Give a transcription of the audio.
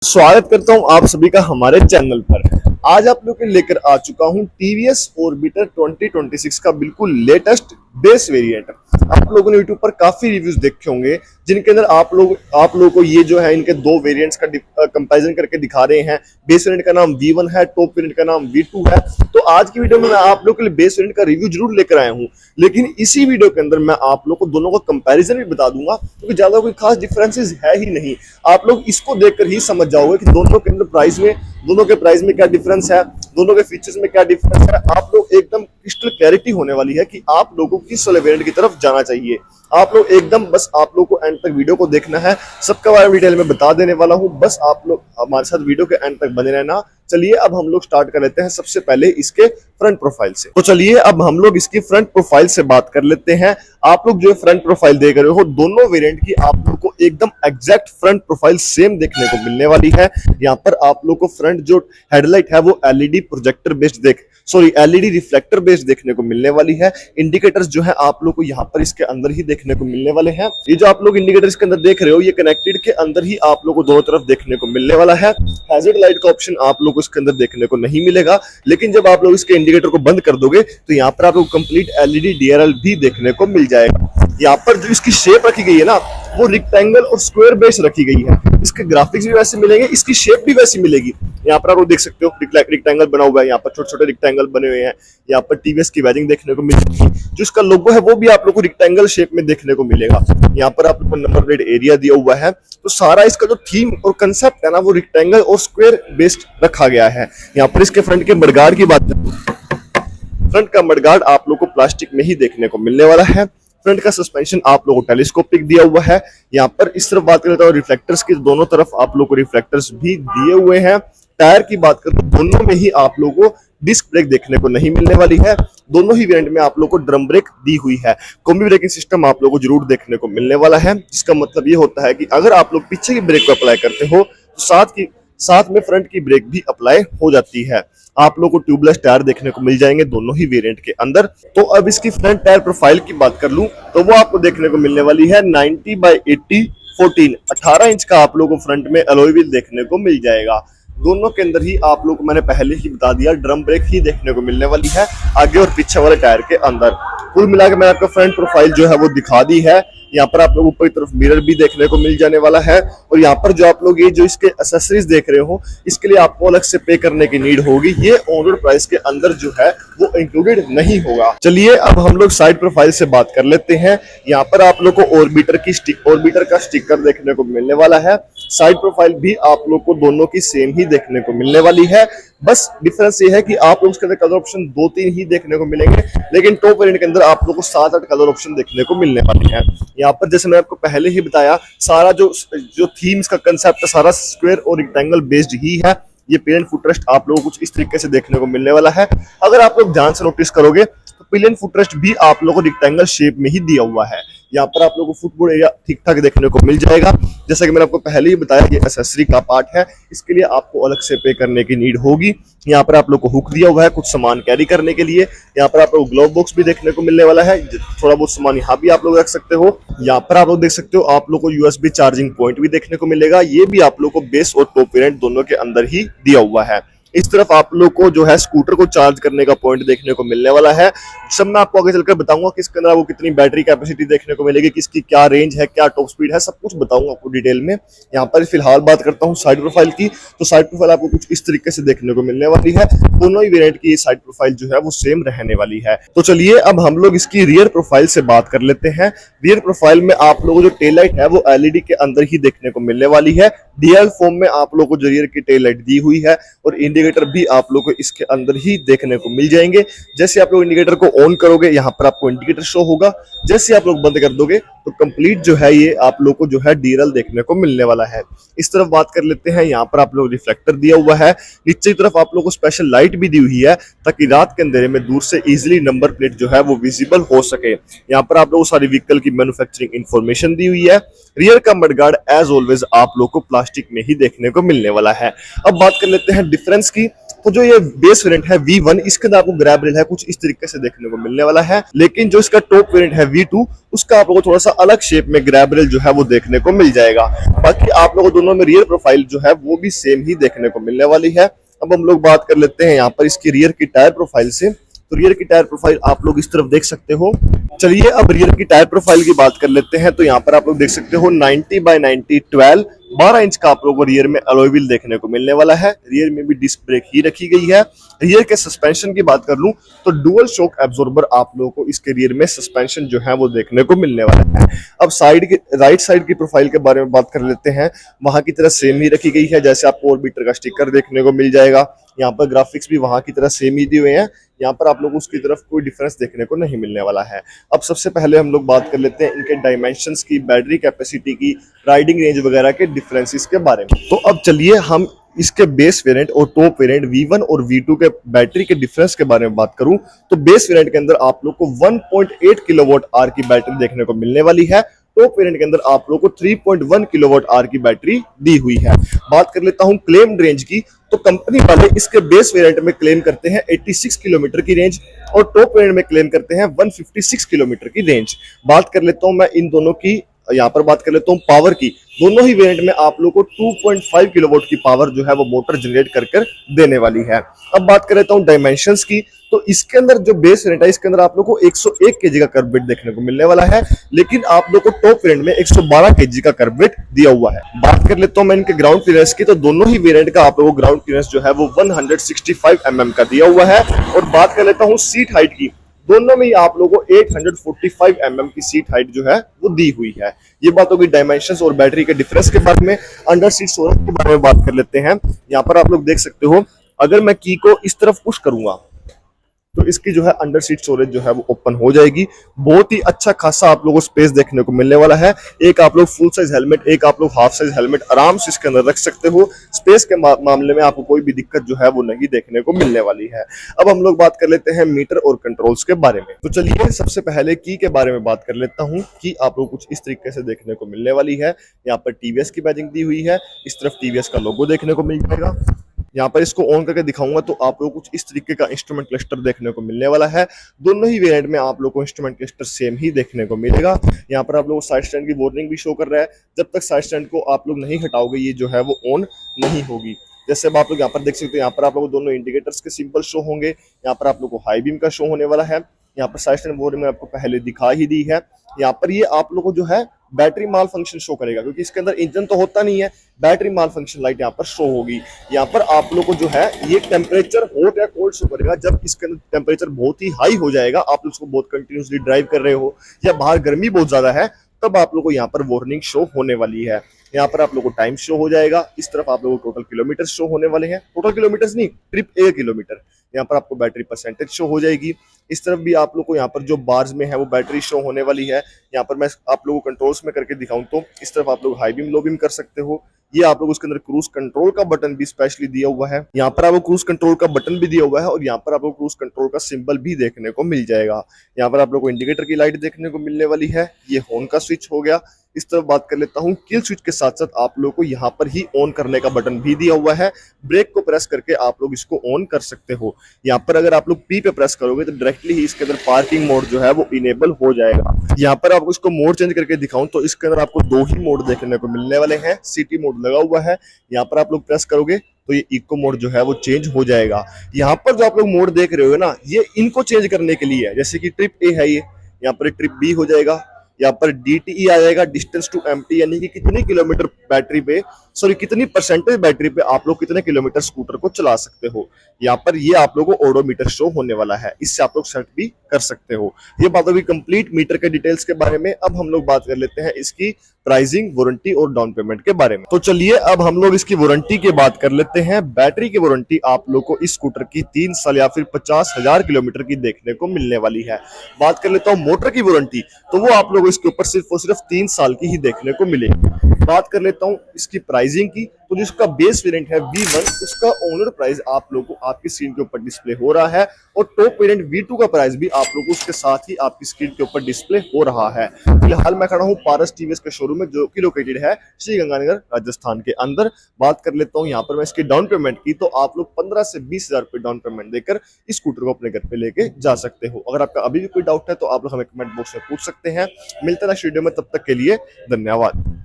स्वागत करता हूं आप सभी का हमारे चैनल पर। आज आप लोग के लेकर आ चुका हूं टीवीएस ऑर्बिटर 2026 का बिल्कुल लेटेस्ट बेस वेरिएंट। आप लोगों ने यूट्यूब पर काफी रिव्यूज देखे होंगे जिनके अंदर आप लोगों को ये जो है इनके दो वेरिएंट्स का कंपैरिजन करके दिखा रहे हैं। बेस वेरिएंट का नाम V1 है, टॉप वेरिएंट का नाम V2 है। तो आज की वीडियो में मैं आप लोगों के लिए बेस वेरिएंट का रिव्यू जरूर लेकर आया हूं, लेकिन इसी वीडियो के अंदर मैं आप लोग को दोनों का कंपैरिजन भी बता दूंगा, क्योंकि ज्यादा कोई खास डिफरेंसेस है ही नहीं। आप लोग इसको देखकर ही समझ जाओगे कि दोनों के अंदर दोनों के प्राइस में क्या डिफरेंस है, दोनों के फीचर्स में क्या डिफरेंस है। आप लोग एकदम क्रिस्टल क्लैरिटी होने वाली है कि आप लोगों को किस वाले वेरिएंट की तरफ जाना चाहिए। आप लोग एकदम बस आप लोग को एंड तक वीडियो को देखना है, सबका बारे में डिटेल में बता देने वाला हूं। बस आप लोग हमारे साथ वीडियो के एंड तक बने रहना। चलिए अब हम लोग स्टार्ट कर लेते हैं सबसे पहले इसके फ्रंट प्रोफाइल से। तो चलिए अब हम लोग इसकी फ्रंट प्रोफाइल से बात कर लेते हैं। आप लोग जो फ्रंट प्रोफाइल देख रहे हो, दोनों वेरिएंट की आप लोग को एकदम एग्जैक्ट फ्रंट प्रोफाइल सेम देखने को मिलने वाली है। यहाँ पर आप लोग को फ्रंट जो हेडलाइट है वो एलईडी रिफ्लेक्टर बेस्ड देखने को मिलने वाली है। इंडिकेटर्स जो है आप लोग को यहाँ पर इसके अंदर ही देखने को मिलने वाले हैं। ये जो आप लोग इंडिकेटर्स के अंदर देख रहे हो, ये कनेक्टेड के अंदर ही आप लोग को दोनों तरफ देखने को मिलने वाला है। हैजर्ड लाइट का ऑप्शन आप लोग को इसके अंदर देखने को नहीं मिलेगा, लेकिन जब आप लोग इसके इंडिकेटर को बंद कर दोगे तो यहाँ पर आप लोग कंप्लीट एलईडी डीआरएल भी देखने को मिल जाएगा। यहाँ पर जो इसकी शेप रखी गई है ना, वो रेक्टेंगल और स्क्वायर बेस रखी गई है। इसके ग्राफिक्स भी वैसे मिलेंगे, इसकी शेप भी वैसी मिलेगी। यहाँ पर आप लोग देख सकते हो रेक्टेंगल बना हुआ है, यहाँ पर छोटे छोटे रेक्टेंगल बने हुए हैं। यहाँ पर टीवीएस की बैजिंग देखने को मिलेगी। जो इसका लोगो है वो भी आप लोग को रेक्टेंगल शेप में देखने को मिलेगा। यहाँ पर आप लोग को नंबर प्लेट एरिया दिया हुआ है। तो सारा इसका जो थीम और कंसेप्ट है ना, वो रेक्टेंगल और स्क्वायर बेस्ड रखा गया है। यहाँ पर इसके फ्रंट के मडगार्ड की बात करें, फ्रंट का मडगार्ड आप लोग को प्लास्टिक में ही देखने को मिलने वाला है। फ्रंट का सस्पेंशन आप लोगों को टेलीस्कोपिक दिया हुआ है। यहाँ पर इस तरफ बात करता हूँ रिफ्लेक्टर्स की, दोनों तरफ आप लोग को रिफ्लेक्टर्स भी दिए हुए हैं। टायर की बात करूं, दोनों में ही आप लोगों को डिस्क ब्रेक देखने को नहीं मिलने वाली है। दोनों ही वेरिएंट में आप लोग को ड्रम ब्रेक दी हुई है। कॉम्बी ब्रेकिंग सिस्टम आप लोग को जरूर देखने को मिलने वाला है, जिसका मतलब ये होता है कि अगर आप लोग पीछे की ब्रेक को अप्लाई करते हो तो साथ में फ्रंट की ब्रेक भी अप्लाई हो जाती है। आप लोग को ट्यूबलेस टायर देखने को मिल जाएंगे दोनों ही वेरिएंट के अंदर। तो अब इसकी फ्रंट टायर प्रोफाइल की बात कर लूं तो वो आपको देखने को मिलने वाली है 90/80 14 18 इंच का आप लोगों को फ्रंट में अलॉय व्हील देखने को मिल जाएगा। दोनों के अंदर ही आप लोग को मैंने पहले ही बता दिया, ड्रम ब्रेक ही देखने को मिलने वाली है आगे और पीछे वाले टायर के अंदर। कुल मिलाकर मैंने आपको फ्रंट प्रोफाइल जो है वो दिखा दी है। यहाँ पर आप लोग ऊपर की तरफ मिरर भी देखने को मिल जाने वाला है। और यहाँ पर जो आप लोग ये जो इसके एक्सेसरीज देख रहे हो, इसके लिए आपको अलग से पे करने की नीड होगी। ये ऑन रोड प्राइस के अंदर जो है वो इंक्लूडेड नहीं होगा। चलिए अब हम लोग साइड प्रोफाइल से बात कर लेते हैं। यहाँ पर आप लोग को ऑर्बिटर का स्टिकर देखने को मिलने वाला है। साइड प्रोफाइल भी आप लोग को दोनों की सेम ही देखने को मिलने वाली है। बस डिफरेंस ये है कि आप लोग उसके अंदर कलर ऑप्शन 2-3 ही देखने को मिलेंगे, लेकिन टॉप वेरिएंट के अंदर आप लोग को 7-8 कलर ऑप्शन देखने को मिलने वाले हैं। यहाँ पर जैसे मैंने आपको पहले ही बताया, सारा जो थीम्स का कंसेप्ट है सारा स्क्वायर और रेक्टेंगल बेस्ड ही है। ये पिलियन फुटरेस्ट आप लोगों को कुछ इस तरीके से देखने को मिलने वाला है। अगर आप लोग ध्यान से नोटिस करोगे तो पिलियन फुटरेस्ट भी आप लोगों को रेक्टेंगल शेप में ही दिया हुआ है। यहाँ पर आप लोगों को फुटबोर्ड एरिया ठीक ठाक देखने को मिल जाएगा। जैसा कि मैंने आपको पहले ही बताया, ये एक्सेसरी का पार्ट है, इसके लिए आपको अलग से पे करने की नीड होगी। यहाँ पर आप लोग को हुक दिया हुआ है कुछ सामान कैरी करने के लिए। यहाँ पर आप लोग ग्लोव बॉक्स भी देखने को मिलने वाला है, थोड़ा बहुत सामान यहाँ भी आप लोग रख सकते हो। यहाँ पर आप लोग देख सकते हो आप लोग को यूएसबी चार्जिंग पॉइंट भी देखने को मिलेगा। ये भी आप लोग को बेस और टॉप वेरिएंट दोनों के अंदर ही दिया हुआ है। इस तरफ आप लोग को जो है स्कूटर को चार्ज करने का पॉइंट देखने को मिलने वाला है। सब मैं आपको आगे चलकर बताऊंगा कि इसके अंदर वो कितनी बैटरी कैपेसिटी देखने को मिलेगी, किसकी क्या रेंज है, क्या टॉप स्पीड है, सब कुछ बताऊंगा आपको डिटेल में। यहाँ पर फिलहाल बात करता हूँ साइड प्रोफाइल की। तो साइड प्रोफाइल आपको कुछ इस तरीके से देखने को मिलने वाली है। दोनों ही वेरिएंट की साइड प्रोफाइल जो है वो सेम रहने वाली है। तो चलिए अब हम लोग इसकी रियर प्रोफाइल से बात कर लेते हैं। रियर प्रोफाइल में आप लोगों को जो टेल लाइट है वो एलईडी के अंदर ही देखने को मिलने वाली है। डीएल फॉर्म में आप लोगों को जो रियर की टेल लाइट दी हुई है और इंडिकेटर भी आप लोग को इसके अंदर ही देखने को मिल जाएंगे। जैसे आप लोग इंडिकेटर को ऑन करोगे, यहाँ पर आपको इंडिकेटर शो होगा। जैसे आप लोग बंद कर दोगे तो कंप्लीट जो है ये आप लोग को जो है डीएल देखने को मिलने वाला है। इस तरफ बात कर लेते हैं, यहाँ पर आप लोग रिफ्लेक्टर दिया हुआ है। नीचे की तरफ आप लोग को स्पेशल लाइट भी दी हुई है ताकि रात के अंधेरे में दूर से इजीली नंबर प्लेट जो है वो विजिबल हो सके। यहाँ पर आप लोग सारी व्हीकल की मैन्युफैक्चरिंग इंफॉर्मेशन दी हुई है। रियर का मडगार्ड एज ऑलवेज आप लोग को प्लास्टिक में ही देखने को मिलने वाला है। अब बात कर लेते हैं डिफरेंस की। तो जो ये बेस वेरिएंट है V1, इसके अंदर आपको ग्रैब रेल है कुछ इस तरीके से देखने को मिलने वाला है। लेकिन जो इसका टॉप वेरिएंट है V2, उसका आप लोगों को थोड़ा सा अलग शेप में ग्रैब रेल जो है वो देखने को मिल जाएगा। बाकी आप लोगों को दोनों में रियर प्रोफाइल जो है वो भी सेम ही देखने को मिलने वाली है। अब हम लोग बात कर लेते हैं यहाँ पर इसकी रियर की टायर प्रोफाइल से। तो रियर की टायर प्रोफाइल आप लोग इस तरफ देख सकते हो। चलिए अब रियर की टायर प्रोफाइल की बात कर लेते हैं। तो यहाँ पर आप लोग देख सकते हो 90/90 12 इंच का आप लोगों को रियर में अलॉय व्हील देखने को मिलने वाला है। रियर में भी डिस्क ब्रेक ही रखी गई है। रियर के सस्पेंशन की बात कर लूं तो डुअल शॉक एब्जॉर्बर आप लोगों को इसके रियर में सस्पेंशन जो है वो देखने को मिलने वाला है। अब साइड की राइट साइड की प्रोफाइल के बारे में बात कर लेते हैं। वहां की तरह सेम ही रखी गई है, जैसे आपको ऑर्बिटर का स्टिकर देखने को मिल जाएगा। यहाँ पर ग्राफिक्स भी वहां की तरह सेम ही दिए हुए हैं। यहाँ पर आप लोग उसकी तरफ कोई डिफरेंस देखने को नहीं मिलने वाला है। अब सबसे पहले हम लोग बात कर लेते हैं इनके डायमेंशंस की, बैटरी कैपेसिटी की, राइडिंग रेंज वगैरह के डिफरेंसेस के बारे में। तो अब चलिए हम इसके बेस वेरिएंट और टॉप वेरिएंट V1 और V2 के बैटरी के डिफरेंस के बारे में बात करूं तो बेस वेरिएंट के अंदर आप लोग को 1.8 किलोवाट आवर की बैटरी देखने को मिलने वाली है। टॉप वेरिएंट के अंदर आप लोग को 3.1 किलोवाट आवर की बैटरी दी हुई है। बात कर लेता हूं क्लेम्ड रेंज की। तो कंपनी वाले इसके बेस वेरिएंट में क्लेम करते हैं 86 किलोमीटर की रेंज और टॉप वेरिएंट में क्लेम करते हैं 156 किलोमीटर की रेंज। बात कर लेता हूं मैं इन दोनों की, यहाँ पर बात कर लेता हूँ पावर की। दोनों ही वेरिएंट में आप लोगों को 2.5 किलोवाट की पावर जो है वो मोटर जनरेट कर देने वाली है। अब बात कर लेता हूँ डायमेंशंस की। तो इसके अंदर जो बेस वेरिएंट है इसके अंदर आप लोग को 101 केजी का कर्व वेट देखने को मिलने वाला है। लेकिन आप लोग को टॉप वेरिएंट में 112 केजी का कर्व वेट दिया हुआ है। बात कर लेता हूँ मैं इनके ग्राउंड क्लियरेंस की। तो दोनों ही वेरिएंट का आप लोगों को ग्राउंड क्लियरेंस जो है वो 165 mm का दिया हुआ है। और बात कर लेता हूँ सीट हाइट की। दोनों में ही आप लोगों को 845 mm की सीट हाइट जो है वो दी हुई है। ये बात होगी डायमेंशंस और बैटरी के डिफरेंस के बारे में। अंडर सीट स्टोरेज के बारे में बात कर लेते हैं। यहाँ पर आप लोग देख सकते हो, अगर मैं की को इस तरफ पुश करूंगा तो इसकी जो है अंडर सीट स्टोरेज जो है वो ओपन हो जाएगी। बहुत ही अच्छा खासा आप लोगों को स्पेस देखने को मिलने वाला है। एक आप लोग फुल साइज हेलमेट, एक आप लोग हाफ साइज हेलमेट आराम से इसके अंदर रख सकते हो। स्पेस के मामले में आपको कोई भी दिक्कत जो है वो नहीं देखने को मिलने वाली है। अब हम लोग बात कर लेते हैं मीटर और कंट्रोल्स के बारे में। तो चलिए सबसे पहले की के बारे में बात कर लेता हूँ। की आप लोग कुछ इस तरीके से देखने को मिलने वाली है। यहाँ पर टीवीएस की बैजिंग दी हुई है। इस तरफ टीवीएस का लोगो देखने को मिल जाएगा। यहाँ पर इसको ऑन करके दिखाऊंगा तो आप लोग कुछ इस तरीके का इंस्ट्रूमेंट क्लस्टर देखने को मिलने वाला है। दोनों ही वेरिएंट में आप लोग को इंस्ट्रूमेंट क्लस्टर सेम ही देखने को मिलेगा। यहाँ पर आप लोग साइड स्टैंड की वार्निंग भी शो कर रहा है। जब तक साइड स्टैंड को आप लोग नहीं हटाओगे ये जो है वो ऑन नहीं होगी। जैसे अब आप लोग यहाँ पर देख सकते हो, यहाँ पर आप लोग दोनों इंडिकेटर्स के सिंबल शो होंगे। यहाँ पर आप लोग को हाई बीम का शो होने वाला है। यहाँ पर साइड स्टैंड वार्निंग में आपको पहले दिखा ही दी है। यहाँ पर ये आप लोग को जो है बैटरी माल फंक्शन शो करेगा, क्योंकि इसके अंदर इंजन तो होता नहीं है। बैटरी माल फंक्शन लाइट यहाँ पर शो होगी। यहाँ पर आप लोग को जो है ये टेम्परेचर हॉट या कोल्ड शो करेगा। जब इसके अंदर टेम्परेचर बहुत ही हाई हो जाएगा, आप उसको बहुत कंटिन्यूसली ड्राइव कर रहे हो या बाहर गर्मी बहुत ज्यादा है, तब आप लोग को यहाँ पर वार्निंग शो होने वाली है। यहाँ पर आप लोग को टाइम शो हो जाएगा। इस तरफ आप लोगों को टोटल किलोमीटर शो होने वाले हैं। टोटल किलोमीटर नहीं, ट्रिप ए किलोमीटर। यहाँ पर आपको बैटरी परसेंटेज शो हो जाएगी। इस तरफ भी आप लोग को यहाँ पर जो बार्स में है वो बैटरी शो होने वाली है। यहाँ पर मैं आप लोगों को कंट्रोल्स में करके दिखाऊं तो इस तरफ आप लोग हाई बीम लो बीम कर सकते हो। ये आप लोग उसके अंदर क्रूज कंट्रोल का बटन भी स्पेशली दिया हुआ है। यहाँ पर आपको क्रूज कंट्रोल का बटन भी दिया हुआ है और यहाँ पर आपको क्रूज कंट्रोल का सिंबल भी देखने को मिल जाएगा। यहाँ पर आप लोग को इंडिकेटर की लाइट देखने को मिलने वाली है। ये हॉर्न का स्विच हो गया। इस तरफ बात कर लेता हूँ, किल स्विच के साथ साथ आप लोग को यहाँ पर ही ऑन करने का बटन भी दिया हुआ है। ब्रेक को प्रेस करके आप लोग इसको ऑन कर सकते हो। यहाँ पर अगर आप लोग पी पे प्रेस करोगे तो डायरेक्टली ही इसके अंदर पार्किंग मोड जो है वो इनेबल हो जाएगा। यहाँ पर आपको इसको मोड चेंज करके दिखाऊं तो इसके अंदर आपको दो ही मोड देखने को मिलने वाले हैं। सिटी मोड लगा हुआ है। यहाँ पर आप लोग प्रेस करोगे तो ये इको मोड जो है वो चेंज हो जाएगा। यहाँ पर जो आप लोग मोड देख रहे हो ना, ये इनको चेंज करने के लिए है। जैसे कि ट्रिप ए है, ये यहाँ पर ट्रिप बी हो जाएगा। यहाँ पर DTE आ जाएगा, डिस्टेंस टू एम्प्टी, यानी कि कितनी किलोमीटर बैटरी पे, सॉरी कितनी परसेंटेज बैटरी पे आप लोग कितने किलोमीटर स्कूटर को चला सकते हो। यहाँ पर ये आप लोगों को ओडोमीटर शो होने वाला है। इससे आप लोग सेट भी कर सकते हो। ये बात होगी कंप्लीट मीटर के डिटेल्स के बारे में। अब हम लोग बात कर लेते हैं इसकी प्राइसिंग, वारंटी और डाउन पेमेंट के बारे में। तो चलिए अब हम लोग इसकी वारंटी की बात कर लेते हैं। बैटरी की वारंटी आप लोग को इस स्कूटर की 3 साल या फिर 50,000 किलोमीटर की देखने को मिलने वाली है। बात कर लेता हूँ मोटर की वारंटी, तो वो आप लोग इसके ऊपर सिर्फ और सिर्फ 3 साल की ही देखने को मिलेगी। बात कर लेता हूँ इसकी प्राइसिंग की, तो जिसका बेस वेरिएंट है V1 उसका ऑनर प्राइस आप लोगों को आपकी स्क्रीन के ऊपर डिस्प्ले हो रहा है और टॉप वेरिएंट V2 का प्राइस भी आप लोगों को उसके साथ ही आपकी स्क्रीन के ऊपर डिस्प्ले हो रहा है। फिलहाल मैं खड़ा हूँ पारस टीवीएस के शोरूम में जो कि लोकेटेड है श्री गंगानगर राजस्थान के अंदर। बात कर लेता हूँ यहाँ पर मैं इसकी डाउन पेमेंट की, तो आप लोग 15 से 20 हजार रुपए डाउन पेमेंट देकर इस स्कूटर को अपने घर पे लेके जा सकते हो। अगर आपका अभी भी कोई डाउट है तो आप लोग हमें कमेंट बॉक्स में पूछ सकते हैं। मिलते हैं नेक्स्ट वीडियो में, तब तक के लिए धन्यवाद।